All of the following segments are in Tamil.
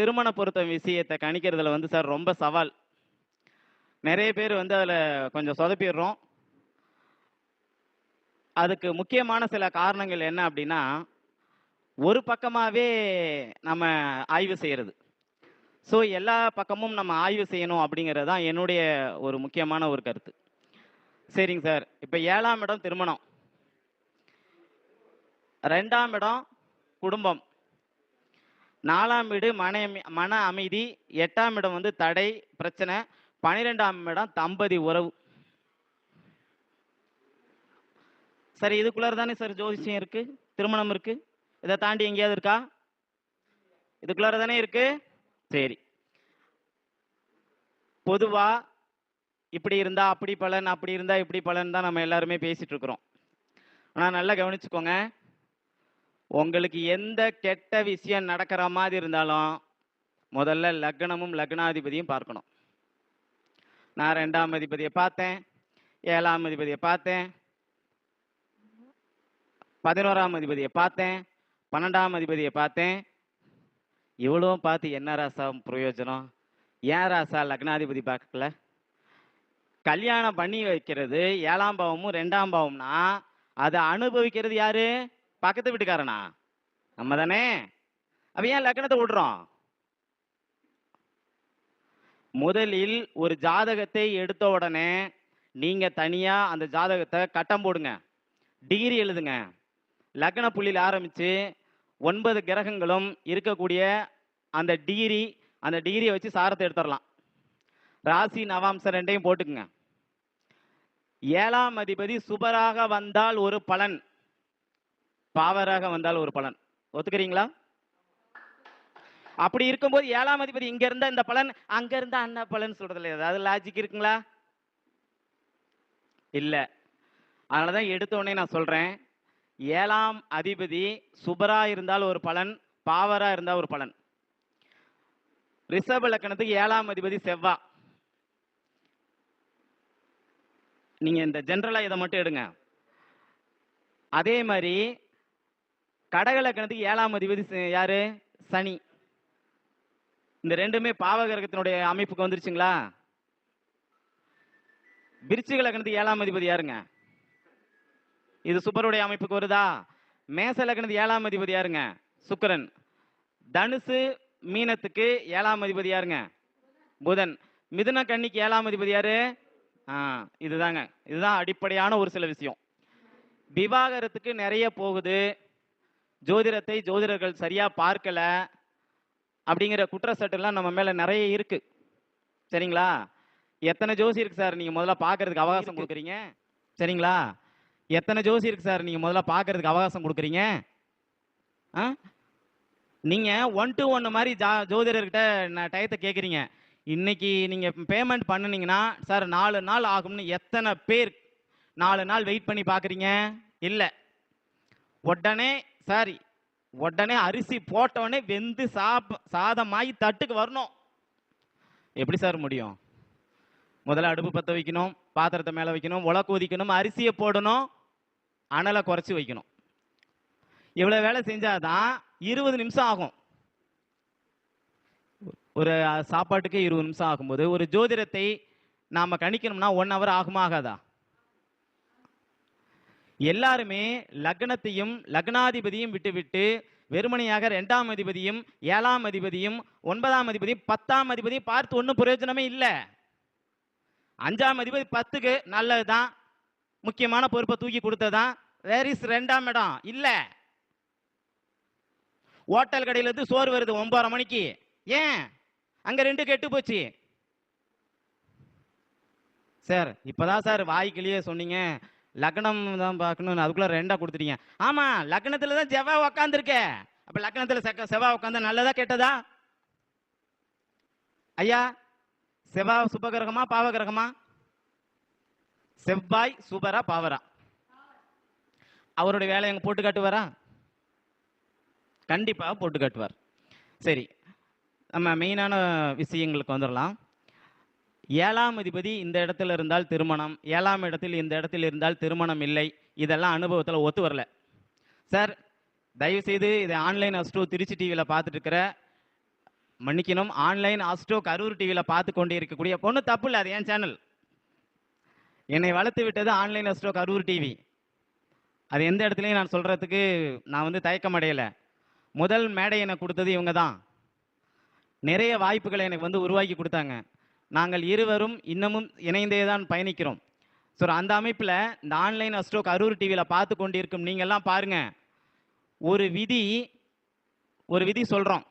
திருமண பொருத்தம் விஷயத்தை கணிக்கிறதுல வந்து சார் ரொம்ப சவால். நிறைய பேர் வந்து அதில் கொஞ்சம் சொதப்பிடுறோம். அதுக்கு முக்கியமான சில காரணங்கள் என்ன அப்படின்னா, ஒரு பக்கமாவே நம்ம ஆய்வு செய்யறது. ஸோ எல்லா பக்கமும் நம்ம ஆய்வு செய்யணும் அப்படிங்கிறது தான் என்னுடைய ஒரு முக்கியமான ஒரு கருத்து. சரிங்க சார். இப்போ 7ஆம் இடம் திருமணம், 2ஆம் இடம் குடும்பம், 4ஆம் வீடு மன அமைதி, 8ஆம் இடம் வந்து தடை, பிரச்சனை, 12ஆம் இடம் தம்பதி உறவு. சரி, இதுக்குள்ளார தானே சார் ஜோதிஷம் இருக்கு, திருமணம் இருக்கு. இதை தாண்டி எங்கேயாவது இருக்கா? இதுக்குள்ளார தானே இருக்கு. சரி, பொதுவா இப்படி இருந்தா அப்படி பலன், அப்படி இருந்தா இப்படி பலன் தான் நம்ம எல்லாருமே பேசிட்டு இருக்கிறோம். ஆனா நல்லா கவனிச்சுக்கோங்க, உங்களுக்கு எந்த கெட்ட விஷயம் நடக்கிற மாதிரி இருந்தாலும் முதல்ல லக்னமும் லக்னாதிபதியும் பார்க்கணும். நான் 2ஆம் அதிபதியை பார்த்தேன், 7ஆம் அதிபதியை பார்த்தேன், 11ஆம் அதிபதியை பார்த்தேன், 12ஆம் அதிபதியை பார்த்தேன். இவ்வளவும் பார்த்து என்ன ராசா பிரயோஜனம்? ஏன் ராசா லக்னாதிபதி பார்க்கல? கல்யாணம் பண்ணி வைக்கிறது 7ஆம் பாவமும் 2ஆம் பாவம்னா அதை அனுபவிக்கிறது யாரு? பக்கத்து வீட்டுக்காரனா? நம்ம தானே. அப்ப ஏன் லக்னத்தை விடுறோம்? முதலில் ஒரு ஜாதகத்தை எடுத்த உடனே நீங்க தனியா அந்த ஜாதகத்தை கட்டம் போடுங்க, டிகிரி எழுதுங்க. லக்ன புள்ளியில் ஆரம்பிச்சு 9 கிரகங்களும் இருக்கக்கூடிய அந்த டிகிரியை வச்சு சாரத்தை எடுத்துடலாம். ராசி நவாம்சம் ரெண்டையும் போட்டுக்குங்க. 7ஆம் அதிபதி சுபராக வந்தால் ஒரு பலன், பாவராக வந்தால் ஒரு பலன். ஒத்துக்கிறீங்களா? அப்படி இருக்கும்போது 7ஆம் அதிபதி இங்க இருந்தா இந்த பலன், அங்க இருந்தா அந்த பலன் சொல்றதுல ஏதாவது லாஜிக் இருக்குங்களா? இல்ல. அதனாலதான் எடுத்த உடனே நான் சொல்றேன், 7ஆம் அதிபதி சுபரா இருந்தால் ஒரு பலன், பாவரா இருந்தா ஒரு பலன். ரிஷப லக்னத்துக்கு 7ஆம் அதிபதி செவ்வா. நீங்க இந்த ஜெனரலா இதை மட்டும் எடுங்க. அதே மாதிரி கடக லக்னத்துக்கு 7ஆம் அதிபதி யாரு? சனி. இந்த ரெண்டுமே பாவ கிரகத்தினுடைய அமைப்புக்கு வந்துருச்சுங்களா? விருச்சிக லக்னத்துக்கு 7ஆம் அதிபதி யாருங்க? இது சுபருடைய அமைப்புக்கு வருதா? மேச லக்னத்துக்கு 7ஆம் அதிபதி யாருங்க? சுக்கிரன். தனுசு மீனத்துக்கு 7ஆம் அதிபதி யாருங்க? புதன். மிதுன கன்னிக்கு 7ஆம் அதிபதி யாரு? இதுதாங்க. இதுதான் அடிப்படையான ஒரு சில விஷயம். விவாகரத்துக்கு நிறைய போகுது, ஜோதிடத்தை ஜோதிடர்கள் சரியா பார்க்கல அப்படிங்கிற குற்றச்சாட்டுலாம் நம்ம மேல நிறைய இருக்கு. சரிங்களா? எத்தனை ஜோசி இருக்கு சார் நீங்க முதல்ல பார்க்கறதுக்கு அவகாசம் கொடுக்குறீங்க? சரிங்களா? எத்தனை ஜோசி இருக்கு சார் நீங்க முதல்ல பார்க்கறதுக்கு அவகாசம் கொடுக்குறீங்க? நீங்க 1 to 1 மாதிரி ஜோதிடர்கிட்ட நான் டயத்தை கேட்குறீங்க. இன்னைக்கு நீங்க பேமெண்ட் பண்ணுனீங்கன்னா சார் 4 நாள் ஆகும்னு எத்தனை பேர் 4 நாள் வெயிட் பண்ணி பார்க்குறீங்க? இல்லை. உடனே அரிசி போட்டவொடனே வெந்து சாதமாகி தட்டுக்கு வரணும். எப்படி சார் முடியும்? முதல்ல அடுப்பு பற்ற வைக்கணும், பாத்திரத்தை மேலே வைக்கணும், உலக்கு ஊதிக்கணும், அரிசியை போடணும், அனலை குறைச்சி வைக்கணும். இவ்வளோ வேலை செஞ்சாதான் 20 நிமிஷம் ஆகும். ஒரு சாப்பாட்டுக்கு 20 நிமிஷம் ஆகும்போது ஒரு ஜோதிடத்தை நாம கணிக்கணும்னா 1 hour ஆகுமா ஆகாதா? எல்லாருமே லக்னத்தையும் லக்னாதிபதியும் விட்டு வெறுமனையாக 2ஆம் அதிபதியும் 7ஆம் அதிபதியும் 9ஆம் அதிபதியும் 10ஆம் அதிபதியும் பார்த்து ஒன்றும் பிரயோஜனமே இல்லை. 5ஆம் அதிபதி 10க்கு நல்லதுதான், முக்கியமான பொறுப்பை தூக்கி கொடுத்ததான். வேர் இஸ் 2ஆம் இடம்? இல்ல. ஹோட்டல் கடையில இருந்து சோறு வருது 9:30 மணிக்கு, ஏன் அங்க 2 கெட்டு போச்சு சார். இப்பதான் சார் வாய்க்கிலேயே சொன்னீங்க லக்னம் தான் பார்க்கணும், அதுக்குள்ள 2 கொடுத்துட்டீங்க. ஆமா, லக்னத்துல தான் செவ்வாய் உட்காந்துருக்க. அப்ப லக்னத்துல செவ்வாய் உட்காந்தா நல்லதா கெட்டதா? ஐயா, செவ்வாய் சுபகிரகமா பாவகிரகமா? செவ்வாய் சுபரா பாவரா? அவருடைய வேலை எங்க போட்டு காட்டுவாரா? கண்டிப்பா போட்டு காட்டுவார். சரி, நம்ம மெயினான விஷயங்களுக்கு வந்துடலாம். 7ஆம் அதிபதி இந்த இடத்துல இருந்தால் திருமணம், 7ஆம் இடத்தில் இந்த இடத்தில் இருந்தால் திருமணம் இல்லை, இதெல்லாம் அனுபவத்தில் ஒத்து வரல சார். தயவுசெய்து இதை ஆன்லைன் அஸ்ட்ரோ திருச்சி டிவியில் பார்த்துட்டு இருக்கிற மன்னிக்கணும், ஆன்லைன் ஆஸ்ட்ரோ கரூர் டிவியில் பார்த்து கொண்டு இருக்கக்கூடிய பொண்ணு தப்பு இல்லை, அது என் சேனல். என்னை வளர்த்து விட்டது ஆன்லைன் ஆஸ்ட்ரோ கரூர் டிவி. அது எந்த இடத்துலையும் நான் சொல்கிறதுக்கு நான் வந்து தயக்கம் அடையலை. முதல் மேடை எனக்கு கொடுத்தது இவங்க தான். நிறைய வாய்ப்புகளை எனக்கு வந்து உருவாக்கி கொடுத்தாங்க. நாங்கள் இருவரும் இன்னமும் இணைந்தே தான் பயணிக்கிறோம். ஸோ அந்த அமைப்பில் இந்த ஆன்லைன் ஆஸ்ட்ரோ கரூர் டிவியில் பார்த்து கொண்டிருக்கும் நீங்கள்லாம் பாருங்கள், ஒரு விதி சொல்கிறோம்.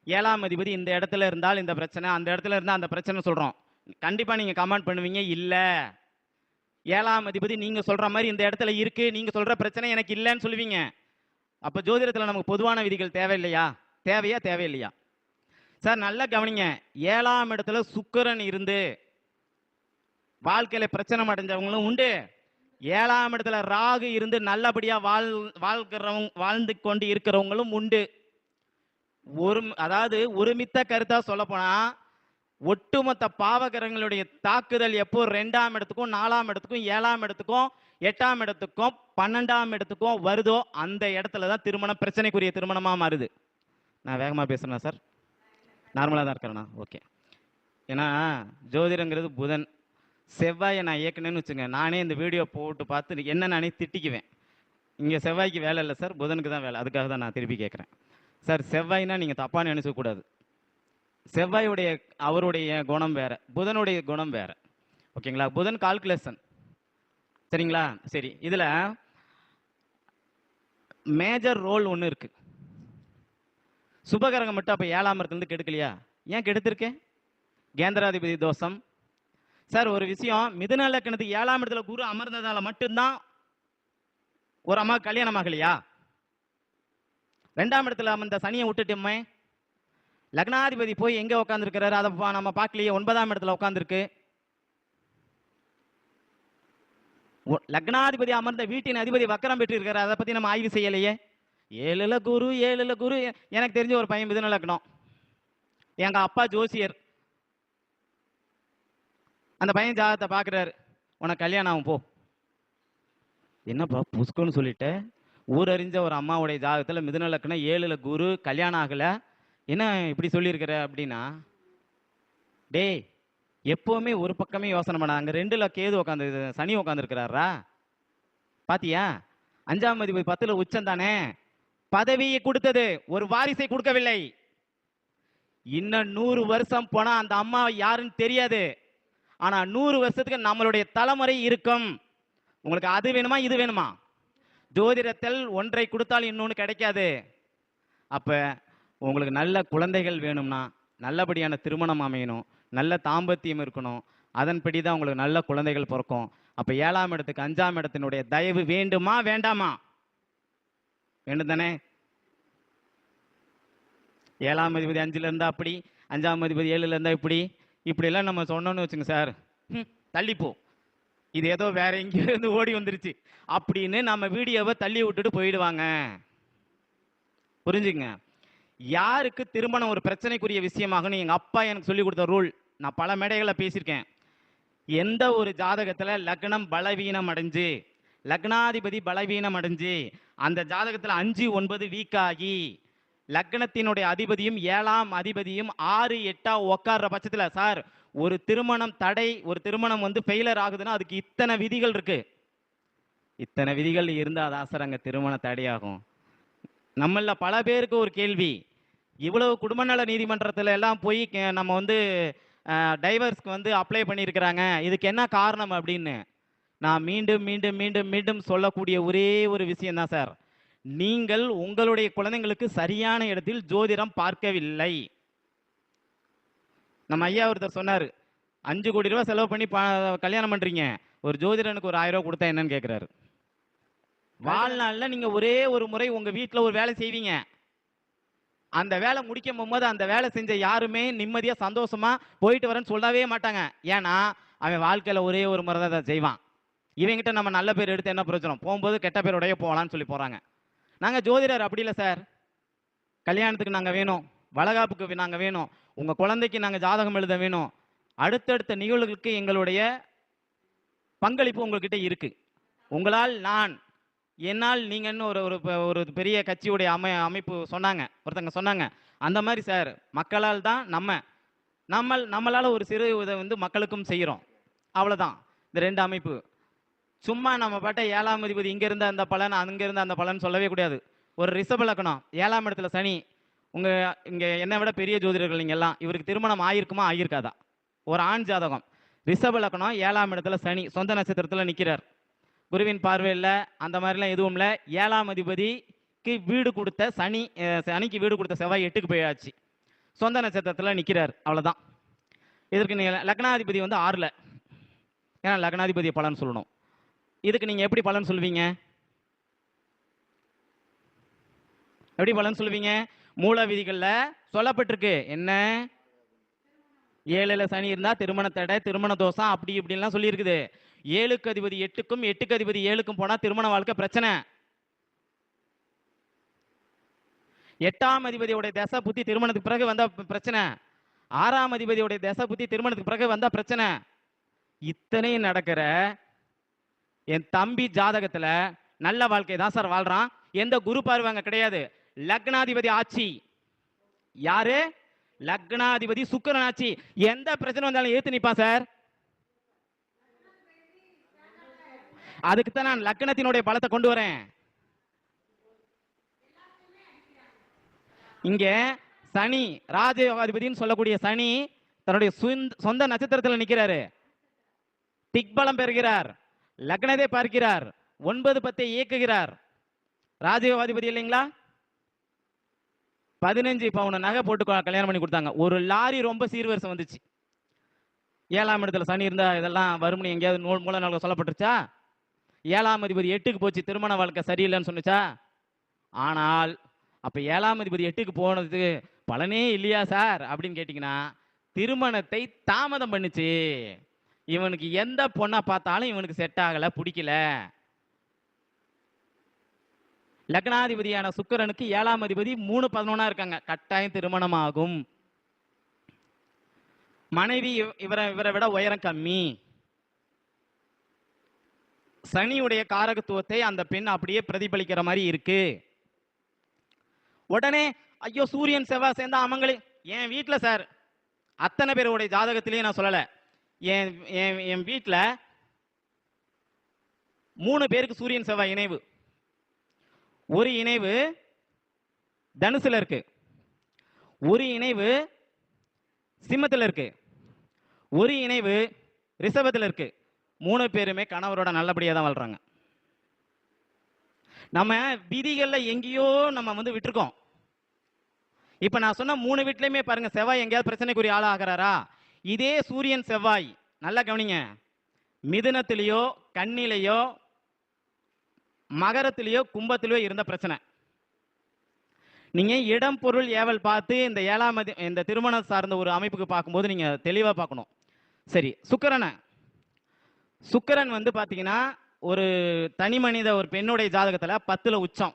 7ஆம் அதிபதி இந்த இடத்துல இருந்தால் இந்த பிரச்சனை, அந்த இடத்துல இருந்தால் அந்த பிரச்சனை சொல்கிறோம். கண்டிப்பாக நீங்கள் கமெண்ட் பண்ணுவீங்க, இல்லை 7ஆம் அதிபதி நீங்கள் சொல்கிற மாதிரி இந்த இடத்துல இருக்குது, நீங்கள் சொல்கிற பிரச்சனை எனக்கு இல்லைன்னு சொல்லுவீங்க. அப்போ ஜோதிடத்தில் நமக்கு பொதுவான விதிகள் தேவையில்லையா? தேவையில்லையா? சார் நல்லா கவனிங்க, 7ஆம் இடத்துல சுக்கிரன் இருந்து வாழ்க்கையில் பிரச்சனை அடைஞ்சவங்களும் உண்டு. 7ஆம் இடத்துல ராகு இருந்து நல்லபடியாக வாழ்ந்து கொண்டு இருக்கிறவங்களும் உண்டு. அதாவது ஒருமித்த கருத்தா சொல்ல போனா, ஒட்டுமொத்த பாவகிரகங்களுடைய தாக்குதல் எப்போ 2ஆம் இடத்துக்கும் 4ஆம் இடத்துக்கும் 7ஆம் இடத்துக்கும் 8ஆம் இடத்துக்கும் 12ஆம் இடத்துக்கும் வருதோ அந்த இடத்துல தான் திருமணம் பிரச்சனைக்குரிய திருமணமா மாறுது. நான் வேகமா பேசுறேன் சார், நார்மலா தான் இருக்கிறேண்ணா? ஓகே. ஏன்னா ஜோதிடங்கிறது புதன், செவ்வாயை நான் இயக்குனேன்னு வச்சுங்க, நானே இந்த வீடியோ போட்டு பார்த்து என்ன நானே திட்டிக்குவேன். இங்கே செவ்வாய்க்கு வேலை இல்லை சார், புதனுக்கு தான் வேலை. அதுக்காக தான் நான் திருப்பி கேட்குறேன் சார். செவ்வாய்னா நீங்கள் தப்பாக நினைச்சக்கூடாது. செவ்வாயுடைய அவருடைய குணம் வேற, புதனுடைய குணம் வேற. ஓகேங்களா? புதன் கால்குலேஷன், சரிங்களா? சரி, இதில் மேஜர் ரோல் ஒன்று இருக்கு. சுபகரகம் மட்டும் அப்போ 7ஆம் இடத்துலேருந்து கெடுக்கலையா? ஏன் கெடுத்திருக்கேன்? கேந்திராதிபதி தோஷம். சார் ஒரு விஷயம், மிதுன லக்னத்துக்கு 7ஆம் இடத்துல குரு அமர்ந்ததால மட்டும்தான் ஒரு அம்மா கல்யாணம் ஆகலையா? 2ஆம் இடத்துல அந்த சனியை விட்டுட்டோமே, லக்னாதிபதி போய் எங்க உட்காந்துருக்கிறாரு அதை நம்ம பார்க்கலையே. 9ஆம் இடத்துல உட்காந்துருக்கு. லக்னாதிபதி அமர்ந்த வீட்டின் அதிபதி வக்கரம் பெற்று இருக்கிறார், அதை பத்தி நம்ம ஆய்வு செய்யலையே. 7ல குரு எனக்கு தெரிஞ்ச ஒரு பையன் மிதுன லக்னம், எங்க அப்பா ஜோசியர். அந்த பையன் ஜாதகத்தை பார்க்குறாரு, உனக்கு கல்யாணம் ஆகும் போ. என்னப்பா புஷ்கன்னு சொல்லிட்டு, ஊரறிஞ்ச ஒரு அம்மாவுடைய ஜாதகத்தில் மிதுன லக்னம் 7ல குரு, கல்யாணம் ஆகலை, என்ன இப்படி சொல்லியிருக்கிற அப்படின்னா, டேய் எப்போவுமே ஒரு பக்கமே யோசனை பண்ண, அங்கே 2ல கேது உட்காந்து சனி உட்காந்துருக்கிறாரா பாத்தியா? 5ஆம் அதிபதி 10ல் உச்சம் தானே, பதவியை கொடுத்தது, ஒரு வாரிசை கொடுக்கவில்லை. இன்னும் 100 வருஷம் போனா அந்த அம்மா யாருன்னு தெரியாது. ஆனா 100 வருஷத்துக்கு நம்மளுடைய தலைமுறை இருக்கும். உங்களுக்கு அது வேணுமா இது வேணுமா? ஜோதிடத்தில் ஒன்றை கொடுத்தால் இன்னொன்று கிடைக்காது. அப்ப உங்களுக்கு நல்ல குழந்தைகள் வேணும்னா நல்லபடியான திருமணம் அமையணும், நல்ல தாம்பத்தியம் இருக்கணும், அதன்படி தான் உங்களுக்கு நல்ல குழந்தைகள் பிறக்கும். அப்ப 7ஆம் இடத்துக்கு 5ஆம் இடத்தினுடைய தயவு வேண்டுமா வேண்டாமா? வேண்டும் தானே? 7ஆம் அதிபதி 5ல இருந்தா அப்படி, 5ஆம் அதிபதி 7ல இருந்தா இப்படி எல்லாம் நம்ம சொன்னோம்னு வச்சுங்க சார், தள்ளிப்போ, இது ஏதோ வேற எங்கேயோ இருந்து ஓடி வந்துருச்சு அப்படின்னு நம்ம வீடியோவை தள்ளி விட்டுட்டு போயிடுவாங்க. புரிஞ்சுங்க. யாருக்கு திருமணம் ஒரு பிரச்சனைக்குரிய விஷயமாகனு எங்க அப்பா எனக்கு சொல்லி கொடுத்த ரூல், நான் பல மேடைகளில் பேசியிருக்கேன். எந்த ஒரு ஜாதகத்துல லக்னம் பலவீனம் அடைஞ்சு, லக்னாதிபதி பலவீனம் அடைஞ்சு, அந்த ஜாதகத்துல 5, 9 வீக் ஆகி, லக்னத்தினுடைய அதிபதியும் 7ஆம் அதிபதியும் 6, 8 உட்கார்ற பட்சத்துல சார் ஒரு திருமணம் தடை, ஒரு திருமணம் வந்து ஃபெயிலர் ஆகுதுன்னா அதுக்கு இத்தனை விதிகள் இருக்கு. இத்தனை விதிகள் இருந்தாதான் சார் அங்க திருமண தடையாகும். நம்மள பல பேருக்கு ஒரு கேள்வி, இவ்வளவு குடும்ப நல நீதிமன்றத்தில் எல்லாம் போய் நம்ம வந்து டைவர்ஸ்க்கு வந்து அப்ளை பண்ணியிருக்கிறாங்க, இதுக்கு என்ன காரணம் அப்படின்னு நான் மீண்டும் மீண்டும் மீண்டும் மீண்டும் சொல்லக்கூடிய ஒரே ஒரு விஷயம் தான் சார், நீங்கள் உங்களுடைய குழந்தைங்களுக்கு சரியான இடத்தில் ஜோதிடம் பார்க்கவில்லை. நம்ம ஐயா ஒருத்தர் சொன்னார், 5 கோடி ரூபாய் செலவு பண்ணி கல்யாணம் பண்றீங்க, ஒரு ஜோதிடனுக்கு ஒரு 1000 ரூபாய் கொடுத்தா என்னன்னு கேட்கிறாரு. வாழ்நாளில் நீங்க ஒரே ஒரு முறை உங்க வீட்டில் ஒரு வேலை செய்வீங்க, அந்த வேலை முடிக்கும் போகும்போது அந்த வேலை செஞ்ச யாருமே நிம்மதியா சந்தோஷமா போயிட்டு வரேன்னு சொல்லவே மாட்டாங்க. ஏன்னா அவன் வாழ்க்கையில ஒரே ஒரு முறை தான் அதை செய்வான். இவங்கிட்ட நம்ம நல்ல பேர் எடுத்து என்ன பிரச்சனை, போகும்போது கெட்ட பேருடைய போகலான்னு சொல்லி போறாங்க. நாங்க ஜோதிடர் அப்படி இல்லை சார், கல்யாணத்துக்கு நாங்க வேணும், வளகாப்புக்கு நாங்க வேணும், உங்க குழந்தைக்கு நாங்க ஜாதகம் எழுத வேணும், அடுத்தடுத்த நிகழ்வுகளுக்கு எங்களுடைய பங்களிப்பு உங்ககிட்ட இருக்கு. உங்களால் நான், என்னால் நீங்கன்னு ஒரு பெரிய கட்சியுடைய அமைப்பு சொன்னாங்க, ஒருத்தங்க சொன்னாங்க, அந்த மாதிரி சார் மக்களால் தான் நம்மளால ஒரு சிறு இதை வந்து மக்களுக்கும் செய்கிறோம். அவ்வளோதான் இந்த 2 அமைப்பு. சும்மா நம்ம பாட்ட 7ஆம் அதிபதி இங்க இருந்த அந்த பலன், அங்க இருந்த அந்த பலன் சொல்லவே கூடாது. ஒரு ரிஷப லக்னம் 7ஆம் இடத்துல சனி. உங்க இங்க என்னை விட பெரிய ஜோதிடர்கள் நீங்க எல்லாம். இவருக்கு திருமணம் ஆயிருக்குமா ஆயிருக்காதா? ஒரு ஆண் ஜாதகம் ரிஷப லக்னம் 7ஆம் இடத்துல சனி சொந்த நட்சத்திரத்துல நிக்கிறார். குருவின் பார்வையில் அந்த மாதிரிலாம் எதுவும் இல்லை. 7ஆம் அதிபதிக்கு வீடு கொடுத்த சனி, சனிக்கு வீடு கொடுத்த செவ்வாய் 8க்கு போயாச்சு. சொந்த நட்சத்திரத்தில் நிற்கிறார். அவ்வளோதான். இதற்கு நீங்கள் லக்னாதிபதி வந்து 6ல். ஏன்னா லக்னாதிபதியை பலன் சொல்லணும். இதுக்கு நீங்கள் எப்படி பலன் சொல்வீங்க? எப்படி பலன் சொல்வீங்க? மூல விதிகளில் சொல்லப்பட்டிருக்கு. என்ன? 7ல் சனி இருந்தால் திருமண தடை, திருமண தோஷம், அப்படி இப்படின்லாம் சொல்லியிருக்குது. 7க்கு அதிபதி 8க்கும் 8க்கு அதிபதி 7க்கும் போனால் திருமண வாழ்க்கை பிரச்சனை. 8ஆம் அதிபதியோட தசை புத்தி திருமணத்துக்கு பிறகு வந்தா பிரச்சனை. 6ஆம் அதிபதியோட தசை புத்தி திருமணத்துக்கு பிறகு வந்தா பிரச்சனை. இத்தனையும் நடக்கிற என் தம்பி ஜாதகத்துல நல்ல வாழ்க்கை தான் சார் வாழ்றான். எந்த குரு பார்வை அங்க கிடையாது. லக்னாதிபதி ஆட்சி. யாரு? லக்னாதிபதி சுக்கிரன் ஆட்சி. எந்த பிரச்சனை வந்தாலும் ஏத்து நிப்பான் சார். அதுக்கு தான் நான் லக்னத்தினுடைய பலத்தை கொண்டு வரேன். இங்க சனி ராஜயோகாதிபதினு சொல்லக்கூடிய சனி தன்னுடைய சொந்த நட்சத்திரத்தில் நிற்கிறாரு. திக்பலம் பெறுகிறார். லக்னத்தை பார்க்கிறார். 9-10 இயக்குகிறார். ராஜயோகாதிபதி இல்லைங்களா? 15 பவுன் நகை போட்டு கல்யாணம் பண்ணி கொடுத்தாங்க. ஒரு லாரி ரொம்ப சீர்வரிசை வந்துச்சு. 7ஆம் இடத்துல சனி இருந்தா இதெல்லாம் வரும்னு எங்கேயாவது மூல நூல்கள் சொல்லப்பட்டுருச்சா? 7ஆம் அதிபதி 8க்கு போச்சு, திருமண வாழ்க்கை சரியில்லைன்னு சொன்னுச்சா? ஆனால் அப்ப 7ஆம் அதிபதி 8க்கு போனது பலனே இல்லையா சார் அப்படின்னு கேட்டீங்கன்னா, திருமணத்தை தாமதம் பண்ணுச்சு. இவனுக்கு எந்த பொண்ணை பார்த்தாலும் இவனுக்கு செட் ஆகல, பிடிக்கல. லக்னாதிபதியான சுக்கிரனுக்கு 7ஆம் அதிபதி 3-11 இருக்காங்க. கட்டாயம் திருமணம் ஆகும். மனைவி இவரை விட உயரம் கம்மி. சனியுடைய காரகத்துவத்தை அந்த பெண் அப்படியே பிரதிபலிக்கிற மாதிரி இருக்கு. உடனே ஐயோ சூரியன் செவ்வாய் சேர்ந்தா அமங்களே. என் வீட்டில் சார் அத்தனை பேருடைய ஜாதகத்திலேயே நான் சொல்லலை. என் வீட்டில் 3 பேருக்கு சூரியன் செவ்வாய் இணைவு. ஒரு இணைவு தனுசுல இருக்கு, ஒரு இணைவு சிம்மத்தில் இருக்கு, ஒரு இணைவு ரிஷபத்தில் இருக்கு. 3 பேருமே கணவரோட நல்லபடியாக தான் வாழ்றாங்க. நம்ம விதிகள்ல எங்கேயோ நம்ம வந்து விட்டுருக்கோம். இப்ப நான் சொன்ன 3 வீட்லயுமே பாருங்க, செவ்வாய் எங்கேயாவது பிரச்சனைக்குரிய ஆளா ஆகிறாரா? இதே சூரியன் செவ்வாய் நல்லா கவனிங்க, மிதுனத்திலேயோ கன்னிலையோ மகரத்திலேயோ கும்பத்திலேயோ இருந்த பிரச்சனை. நீங்க இடம் பொருள் ஏவல் பார்த்து இந்த 7ஆம் இந்த திருமணம் சார்ந்த ஒரு அமைப்புக்கு பார்க்கும்போது நீங்க தெளிவா பார்க்கணும். சரி, சுக்கிரன் வந்து பாத்தீங்கன்னா ஒரு தனி மனித ஒரு பெண்ணுடைய ஜாதகத்துல 10ல் உச்சம்.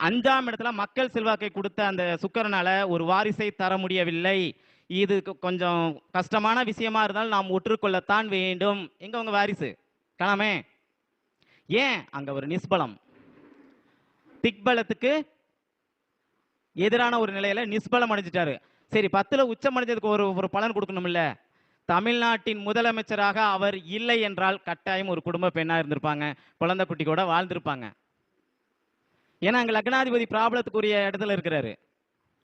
5ஆம் இடத்துல மக்கள் செல்வாக்கை கொடுத்த அந்த சுக்கிரனால ஒரு வாரிசை தர முடியவில்லை. இது கொஞ்சம் கஷ்டமான விஷயமா இருந்தாலும் நாம் ஒற்றுக்கொள்ளத்தான் வேண்டும். எங்க உங்க வாரிசு காணாமே? ஏன்? அங்க ஒரு நிஸ்பலம், திக்பலத்துக்கு எதிரான ஒரு நிலையில நிஸ்பலம் அடைஞ்சிட்டாரு. சரி, 10ல் உச்சம் அடைஞ்சதுக்கு ஒரு பலன் கொடுக்கணும்ல. தமிழ்நாட்டின் முதலமைச்சராக அவர் இல்லை என்றால் கட்டாயம் ஒரு குடும்ப பெண்ணா இருந்திருப்பாங்க, குழந்தை குட்டி கூட வாழ்ந்திருப்பாங்க. ஏன்னா அங்க லக்னாதிபதி பிராபலத்துக்குரிய இடத்துல இருக்கிறாரு.